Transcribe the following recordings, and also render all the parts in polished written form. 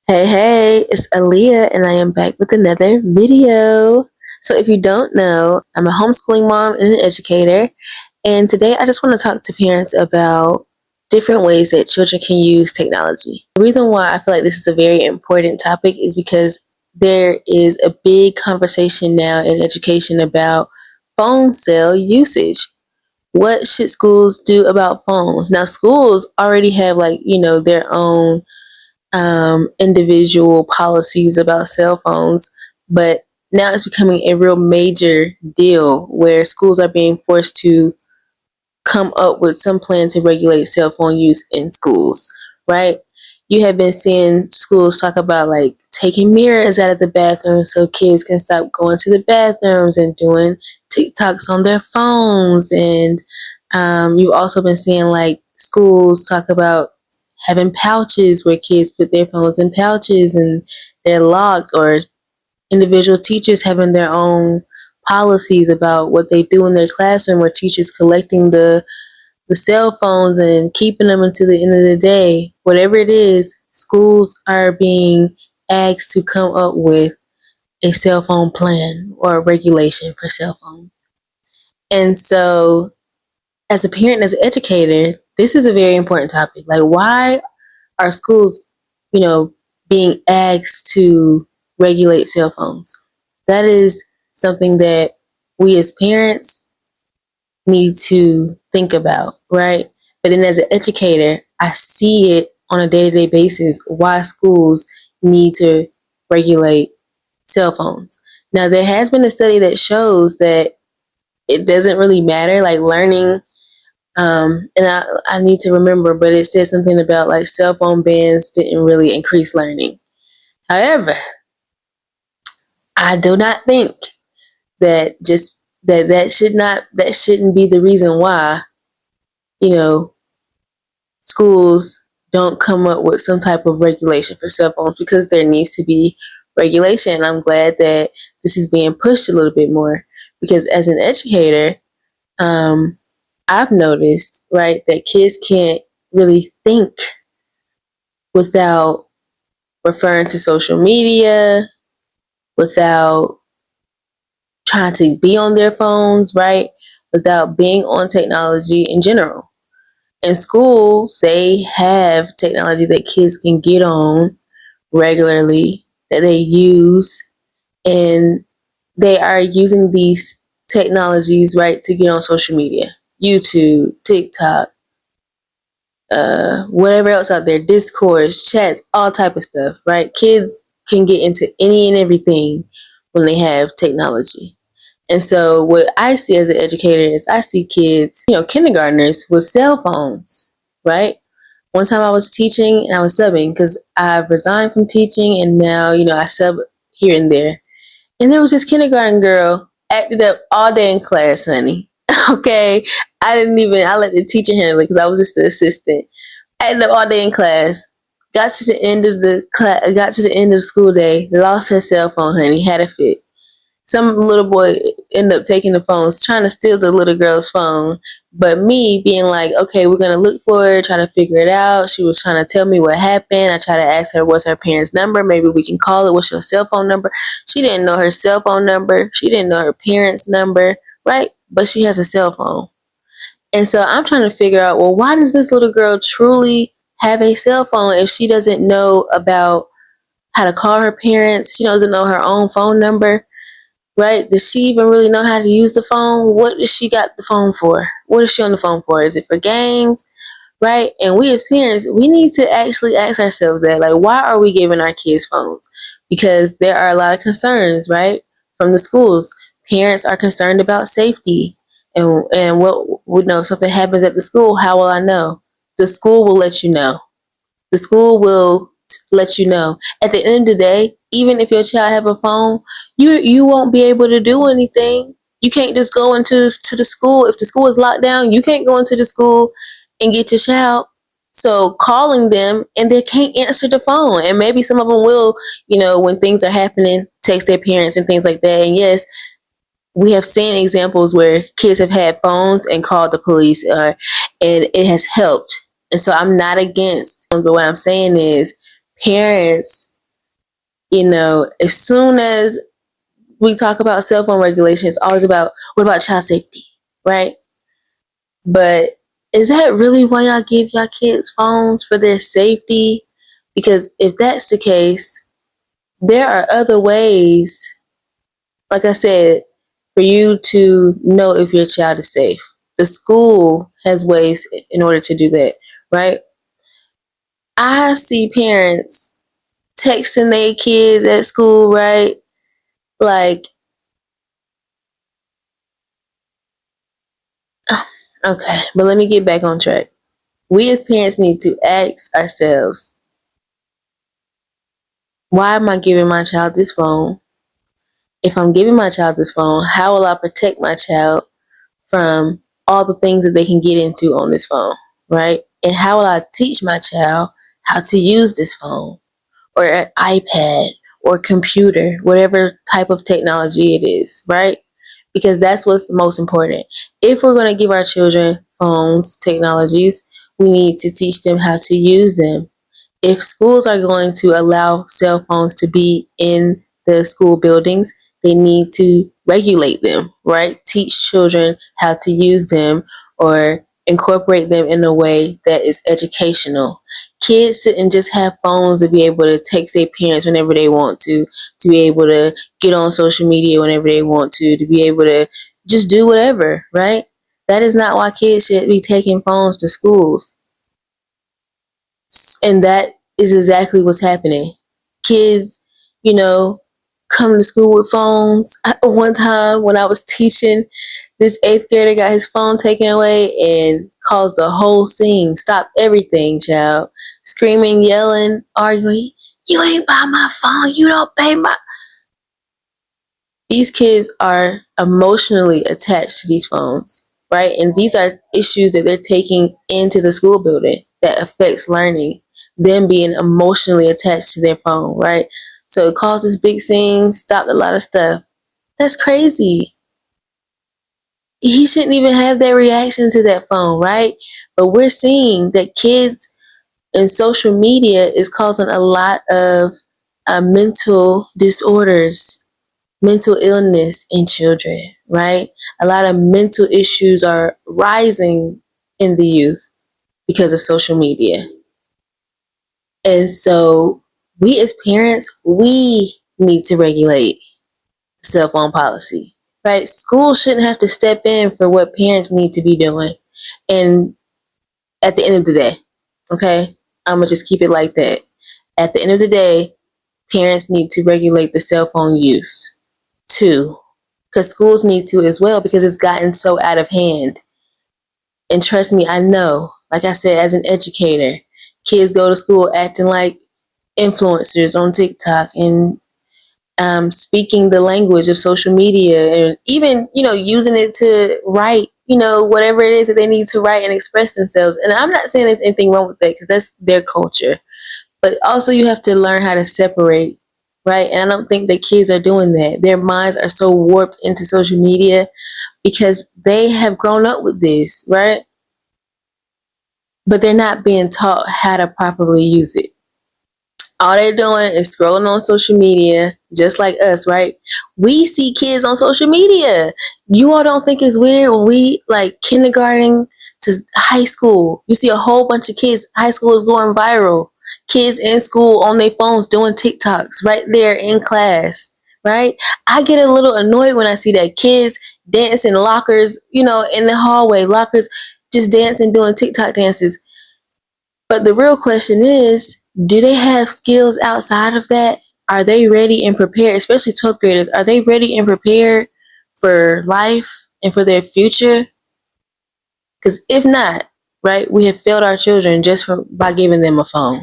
Hey, it's Aaliyah, and I am back with another video. So, if you don't know, I'm a homeschooling mom and an educator, and today I just want to talk to parents about different ways that children can use technology. The reason why I feel like this is a very important topic is because there is a big conversation now in education about phone cell usage. What should schools do about phones? Now, schools already have, their own individual policies about cell phones, but now it's becoming a real major deal where schools are being forced to come up with some plan to regulate cell phone use in schools, right? You have been seeing schools talk about like taking mirrors out of the bathroom so kids can stop going to the bathrooms and doing TikToks on their phones. And you've also been seeing like schools talk about having pouches where kids put their phones in pouches and they're locked, or individual teachers having their own policies about what they do in their classroom, where teachers collecting the cell phones and keeping them until the end of the day. Whatever it is, schools are being asked to come up with a cell phone plan or a regulation for cell phones. And so, as a parent, as an educator, this is a very important topic. Like, why are schools, you know, being asked to regulate cell phones? That is something that we as parents need to think about, right? But then as an educator, I see it on a day-to-day basis why schools need to regulate cell phones. Now, there has been a study that shows that it doesn't really matter, like learning. And I need to remember, but it said something about like cell phone bans didn't really increase learning. However, I do not think that just that shouldn't be the reason why, you know, schools don't come up with some type of regulation for cell phones, because there needs to be regulation. I'm glad that this is being pushed a little bit more, because as an educator, um, I've noticed, right, that kids can't really think without referring to social media, without trying to be on their phones, right, without being on technology in general. In schools, they have technology that kids can get on regularly, that they use, and they are using these technologies, right, to get on social media, YouTube, TikTok, whatever else out there, discourse, chats, all type of stuff, right? Kids can get into any and everything when they have technology. And so what I see as an educator is I see kids, kindergartners with cell phones, right? One time I was teaching and I was subbing because I've resigned from teaching, and now, I sub here and there. And there was this kindergarten girl acted up all day in class, honey. Okay. I let the teacher handle it because I was just the assistant. Acted up all day in class. Got to the end of the school day, lost her cell phone, honey, had a fit. Some little boy ended up taking the phones, trying to steal the little girl's phone. But me being like, okay, we're gonna look for her, trying to figure it out. She was trying to tell me what happened. I tried to ask her what's her parents' number. Maybe we can call it. What's your cell phone number? She didn't know her cell phone number. She didn't know her parents' number, right? But she has a cell phone. And so I'm trying to figure out, well, why does this little girl truly have a cell phone if she doesn't know about how to call her parents? She doesn't know her own phone number, right? Does she even really know how to use the phone? What does she got the phone for? What is she on the phone for? Is it for games? Right? And we as parents, we need to actually ask ourselves that, like, why are we giving our kids phones? Because there are a lot of concerns, right? From the schools. Parents are concerned about safety. And what would know if something happens at the school, how will I know? The school will let you know. The school will let you know. At the end of the day, even if your child have a phone, you won't be able to do anything. You can't just go to the school. If the school is locked down, you can't go into the school and get your child. So calling them, and they can't answer the phone. And maybe some of them will, when things are happening, text their parents and things like that. And yes, we have seen examples where kids have had phones and called the police, and it has helped. And so I'm not against, but what I'm saying is parents As soon as we talk about cell phone regulation, it's always about what about child safety, right? But is that really why y'all give y'all kids phones, for their safety? Because if that's the case, there are other ways, like I said, for you to know if your child is safe. The school has ways in order to do that, right? I see parents texting their kids at school, right? Like, okay, but let me get back on track. We as parents need to ask ourselves, why am I giving my child this phone? If I'm giving my child this phone, how will I protect my child from all the things that they can get into on this phone, right? And how will I teach my child how to use this phone or an iPad or computer, whatever type of technology it is, right? Because that's what's the most important. If we're going to give our children phones, technologies, we need to teach them how to use them. If schools are going to allow cell phones to be in the school buildings, they need to regulate them, right? Teach children how to use them or incorporate them in a way that is educational. Kids shouldn't just have phones to be able to text their parents whenever they want to be able to get on social media whenever they want to be able to just do whatever, right? That is not why kids should be taking phones to schools. And that is exactly what's happening. Kids, you know, come to school with phones. One time when I was teaching, this eighth grader got his phone taken away and caused the whole scene. Stopped everything, child. Screaming, yelling, arguing. You ain't buy my phone. You don't pay my. These kids are emotionally attached to these phones, right? And these are issues that they're taking into the school building that affects learning, them being emotionally attached to their phone, right? So it causes big scenes, stopped a lot of stuff. That's crazy. He shouldn't even have that reaction to that phone, right? But we're seeing that kids and social media is causing a lot of mental disorders, mental illness in children, right? A lot of mental issues are rising in the youth because of social media. And so we as parents, we need to regulate cell phone policy, right? School shouldn't have to step in for what parents need to be doing. And at the end of the day, okay, I'm going to just keep it like that. At the end of the day, parents need to regulate the cell phone use too, because schools need to as well, because it's gotten so out of hand. And trust me, I know, like I said, as an educator, kids go to school acting like influencers on TikTok and speaking the language of social media, and even, using it to write, whatever it is that they need to write and express themselves. And I'm not saying there's anything wrong with that, because that's their culture. But also you have to learn how to separate, right? And I don't think that kids are doing that. Their minds are so warped into social media because they have grown up with this, right? But they're not being taught how to properly use it. All they're doing is scrolling on social media, just like us, right? We see kids on social media. You all don't think it's weird when we, like, kindergarten to high school, you see a whole bunch of kids, high school is going viral. Kids in school on their phones doing TikToks right there in class, right? I get a little annoyed when I see that kids dancing lockers, in the hallway, lockers just dancing, doing TikTok dances. But the real question is, do they have skills outside of that? Are they ready and prepared, especially 12th graders? Are they ready and prepared for life and for their future? Because if not, right, we have failed our children by giving them a phone.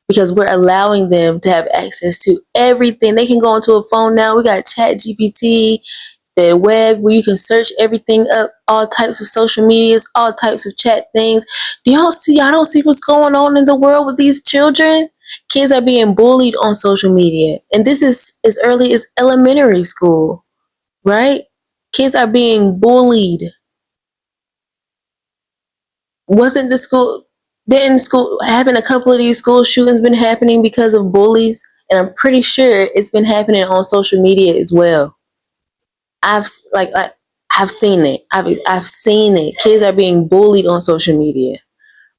Because we're allowing them to have access to everything. They can go onto a phone now. We got Chat GPT, the web, where you can search everything up, all types of social medias, all types of chat things. Y'all don't see what's going on in the world with these children? Kids are being bullied on social media. And this is as early as elementary school, right? Kids are being bullied. Wasn't the school, didn't school, having a couple of these school shootings been happening because of bullies and I'm pretty sure it's been happening on social media as well. I've I've seen it. I've seen it. Kids are being bullied on social media,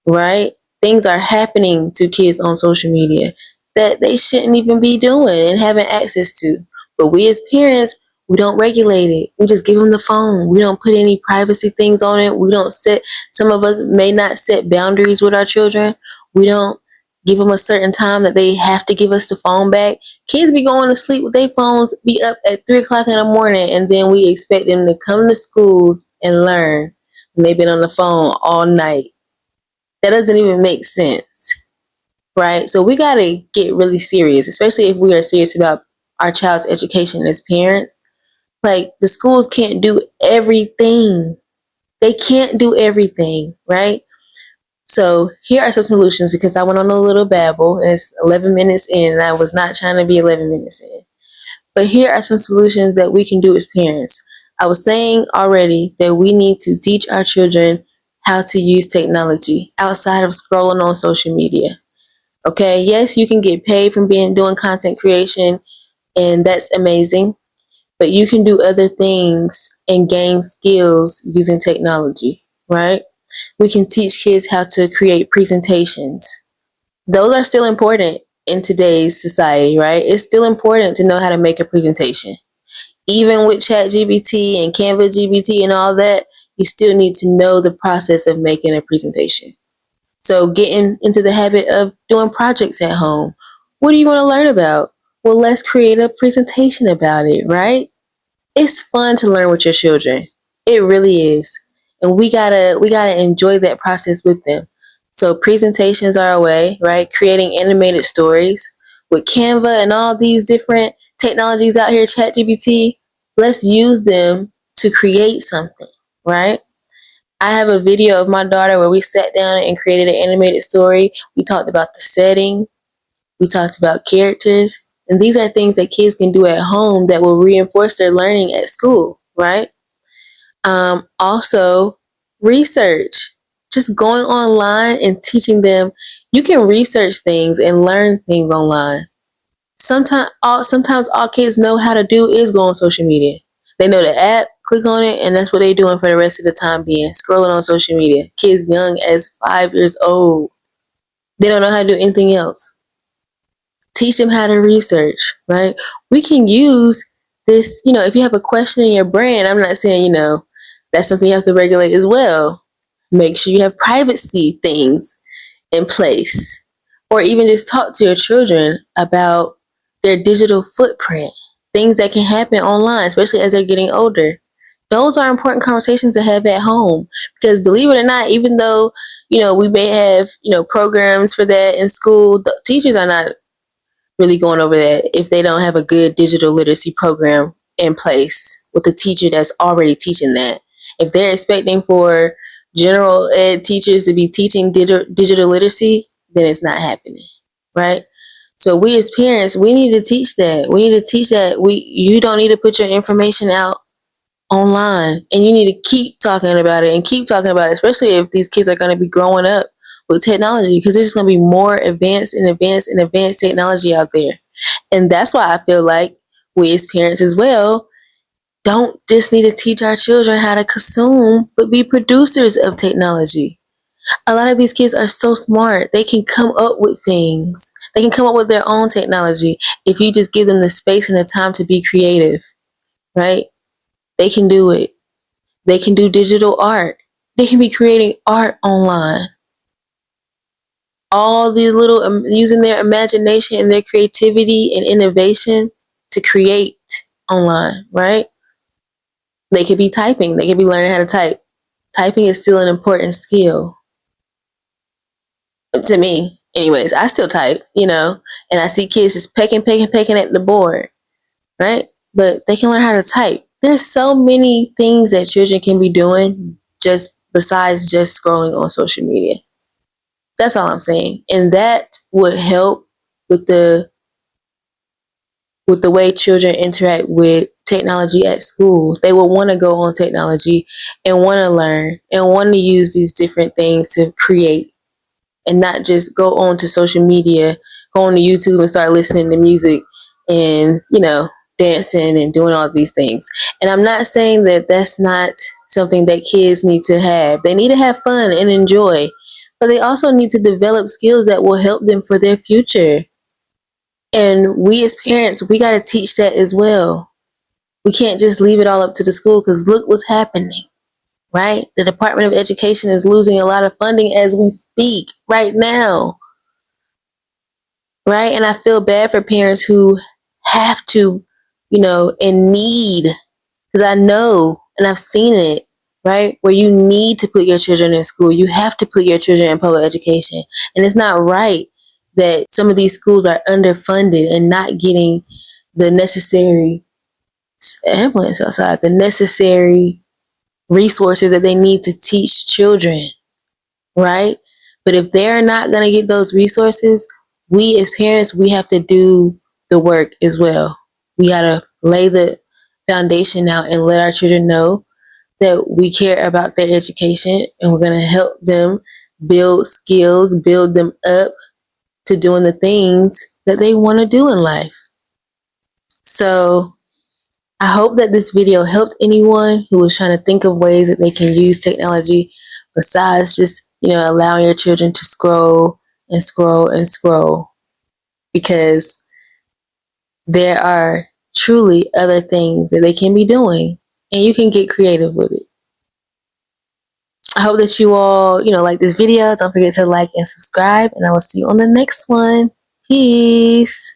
right? Things are happening to kids on social media that they shouldn't even be doing and having access to. But we as parents, we don't regulate it. We just give them the phone. We don't put any privacy things on it. We don't set, some of us may not set boundaries with our children. We don't give them a certain time that they have to give us the phone back. Kids be going to sleep with their phones, be up at 3 o'clock in the morning, and then we expect them to come to school and learn. And they've been on the phone all night. That doesn't even make sense, right? So we got to get really serious, especially if we are serious about our child's education as parents. Like, the schools can't do everything. They can't do everything, right? So here are some solutions, because I went on a little babble and it's 11 minutes in and I was not trying to be 11 minutes in. But here are some solutions that we can do as parents. I was saying already that we need to teach our children how to use technology outside of scrolling on social media. Okay, yes, you can get paid from doing content creation, and that's amazing. But you can do other things and gain skills using technology, right? We can teach kids how to create presentations. Those are still important in today's society, right? It's still important to know how to make a presentation. Even with ChatGPT and Canva GPT and all that, you still need to know the process of making a presentation. So getting into the habit of doing projects at home. What do you want to learn about? Well, let's create a presentation about it, right? It's fun to learn with your children. It really is. And we gotta enjoy that process with them. So presentations are a way, right? Creating animated stories with Canva and all these different technologies out here, ChatGPT. Let's use them to create something, right? I have a video of my daughter where we sat down and created an animated story. We talked about the setting, we talked about characters, and these are things that kids can do at home that will reinforce their learning at school, right? Also, research. Just going online and teaching them. You can research things and learn things online. Sometimes all kids know how to do is go on social media. They know the app, click on it, and that's what they're doing for the rest of the time being scrolling on social media. Kids young as 5 years old, they don't know how to do anything else. Teach them how to research, right? We can use this, if you have a question in your brain, I'm not saying, that's something you have to regulate as well. Make sure you have privacy things in place, or even just talk to your children about their digital footprint, things that can happen online, especially as they're getting older. Those are important conversations to have at home, because believe it or not, even though, we may have, programs for that in school, the teachers are not really going over that if they don't have a good digital literacy program in place with a teacher that's already teaching that. If they're expecting for general ed teachers to be teaching digital literacy, then it's not happening, right? So we as parents, we need to teach that. We need to teach that you don't need to put your information out online, and you need to keep talking about it and keep talking about it, especially if these kids are going to be growing up with technology, because there's going to be more advanced and advanced and advanced technology out there. And that's why I feel like we as parents as well don't just need to teach our children how to consume, but be producers of technology. A lot of these kids are so smart. They can come up with things. They can come up with their own technology if you just give them the space and the time to be creative, right? They can do it. They can do digital art. They can be creating art online. All these little, using their imagination and their creativity and innovation to create online, right? They could be typing. They could be learning how to type. Typing is still an important skill to me. Anyways, I still type, and I see kids just pecking at the board, right? But they can learn how to type. There's so many things that children can be doing just besides just scrolling on social media. That's all I'm saying. And that would help with the way children interact with technology at school. They will want to go on technology and want to learn and want to use these different things to create, and not just go on to social media go on to YouTube and start listening to music and, dancing and doing all these things. And I'm not saying that that's not something that kids need to have. They need to have fun and enjoy, but they also need to develop skills that will help them for their future. And we as parents, we got to teach that as well. We can't just leave it all up to the school, because look what's happening, right? The Department of Education is losing a lot of funding as we speak right now, right? And I feel bad for parents who have to, and need, because I know and I've seen it, right? Where you need to put your children in school. You have to put your children in public education. And it's not right that some of these schools are underfunded and not getting the necessary ambulance outside, the necessary resources that they need to teach children, right? But if they're not going to get those resources, we as parents, we have to do the work as well. We got to lay the foundation out and let our children know that we care about their education, and we're going to help them build skills, build them up to doing the things that they want to do in life. So I hope that this video helped anyone who was trying to think of ways that they can use technology besides just, allowing your children to scroll and scroll and scroll, because there are truly other things that they can be doing, and you can get creative with it. I hope that you all, like this video. Don't forget to like and subscribe, and I will see you on the next one. Peace.